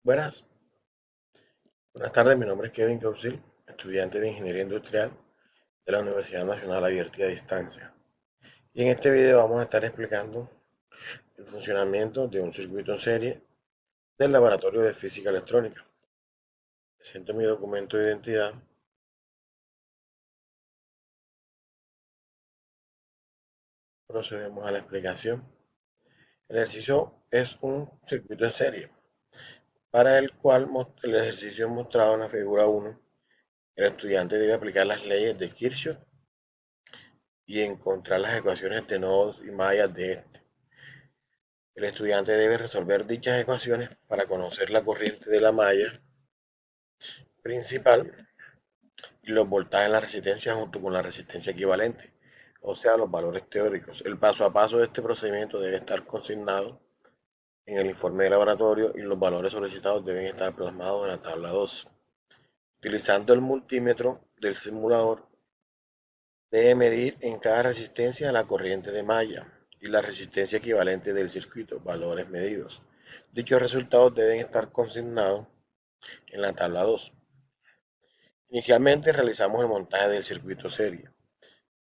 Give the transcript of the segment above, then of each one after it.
Buenas, buenas tardes, mi nombre es Kevin Causil, estudiante de Ingeniería Industrial de la Universidad Nacional Abierta y a Distancia. Y en este video vamos a estar explicando el funcionamiento de un circuito en serie del Laboratorio de Física Electrónica. Presento mi documento de identidad. Procedemos a la explicación. El ejercicio es un circuito en serie, para el cual el ejercicio mostrado en la figura 1, el estudiante debe aplicar las leyes de Kirchhoff y encontrar las ecuaciones de nodos y mallas de este. El estudiante debe resolver dichas ecuaciones para conocer la corriente de la malla principal y los voltajes en la resistencia junto con la resistencia equivalente, o sea, los valores teóricos. El paso a paso de este procedimiento debe estar consignado en el informe de laboratorio y los valores solicitados deben estar plasmados en la tabla 2. Utilizando el multímetro del simulador, debe medir en cada resistencia la corriente de malla y la resistencia equivalente del circuito, valores medidos. Dichos resultados deben estar consignados en la tabla 2. Inicialmente realizamos el montaje del circuito serie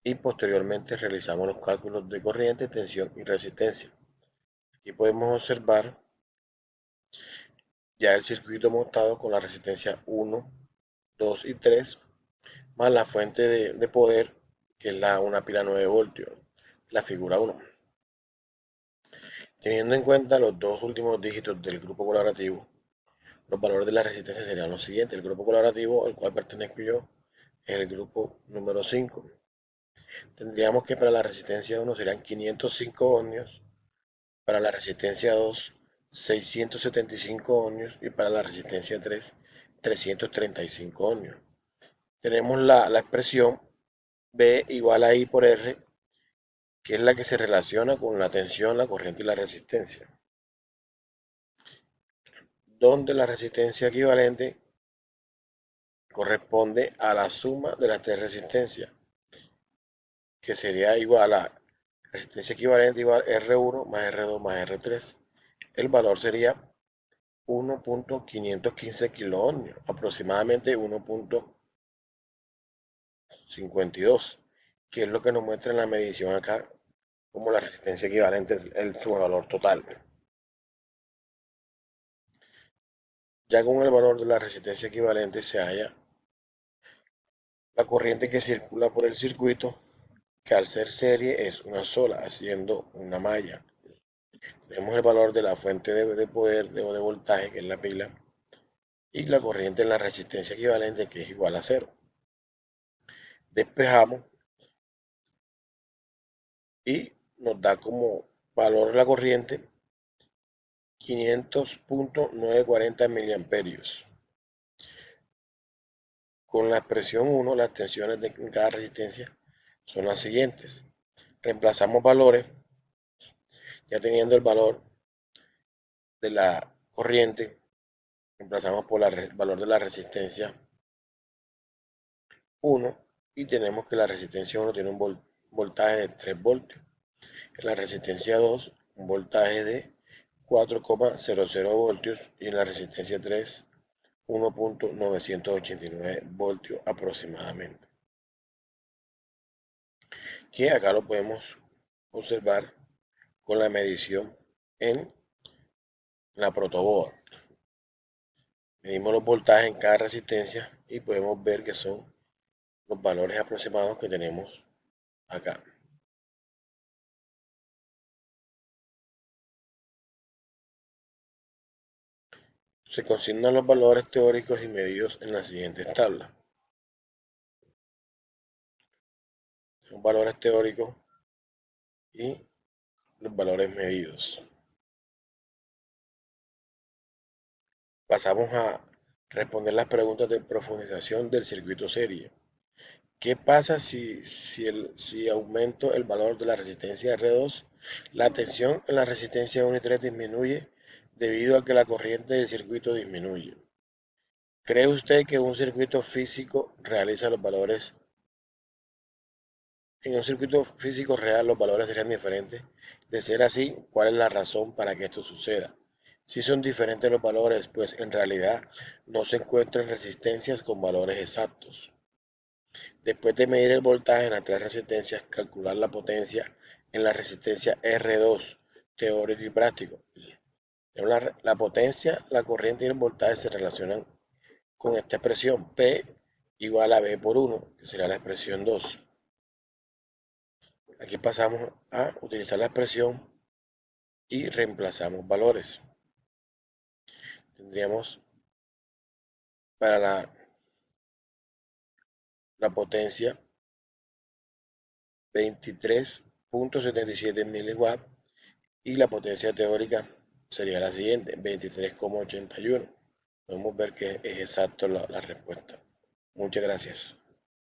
y posteriormente realizamos los cálculos de corriente, tensión y resistencia. Aquí podemos observar ya el circuito montado con la resistencia 1, 2 y 3, más la fuente de poder, que es una pila 9 voltios, la figura 1. Teniendo en cuenta los dos últimos dígitos del grupo colaborativo, los valores de la resistencia serían los siguientes. El grupo colaborativo al cual pertenezco yo es el grupo número 5. Tendríamos que para la resistencia 1 serían 505 ohmios, para la resistencia 2 675 ohmios y para la resistencia 3 335 ohmios. Tenemos la expresión B igual a I por R, que es la que se relaciona con la tensión, la corriente y la resistencia, donde la resistencia equivalente corresponde a la suma de las tres resistencias, que sería igual a resistencia equivalente igual R1 más R2 más R3. El valor sería 1.515 kiloohmios, aproximadamente 1.52, que es lo que nos muestra en la medición acá como la resistencia equivalente es su valor total. Ya con el valor de la resistencia equivalente se halla la corriente que circula por el circuito, que al ser serie es una sola, haciendo una malla. Tenemos el valor de la fuente de poder o de voltaje, que es la pila, y la corriente en la resistencia equivalente, que es igual a cero. Despejamos y nos da como valor la corriente 500.940 miliamperios. Con la expresión 1, las tensiones de cada resistencia son las siguientes. Reemplazamos valores, ya teniendo el valor de la corriente, reemplazamos por el valor de la resistencia 1 y tenemos que la resistencia 1 tiene un voltaje de 3 voltios. En la resistencia 2, un voltaje de 4,00 voltios y en la resistencia 3, 1.989 voltios aproximadamente. Que acá lo podemos observar con la medición en la protoboard. Medimos los voltajes en cada resistencia y podemos ver que son los valores aproximados que tenemos acá. Se consignan los valores teóricos y medidos en las siguientes tablas. Son valores teóricos y los valores medidos. Pasamos a responder las preguntas de profundización del circuito serie. ¿Qué pasa si aumento el valor de la resistencia R2? La tensión en la resistencia 1 y 3 disminuye debido a que la corriente del circuito disminuye. ¿Cree usted que un circuito físico realiza los valores? En un circuito físico real los valores serían diferentes. De ser así, ¿cuál es la razón para que esto suceda? Si son diferentes los valores, pues en realidad no se encuentran resistencias con valores exactos. Después de medir el voltaje en las tres resistencias, calcular la potencia en la resistencia R2, teórico y práctico. La potencia, la corriente y el voltaje se relacionan con esta expresión P igual a V por 1, que será la expresión 2. Aquí pasamos a utilizar la expresión y reemplazamos valores. Tendríamos para la potencia 23.77 miliwatts y la potencia teórica sería la siguiente, 23,81. Podemos ver que es exacto la respuesta. Muchas gracias.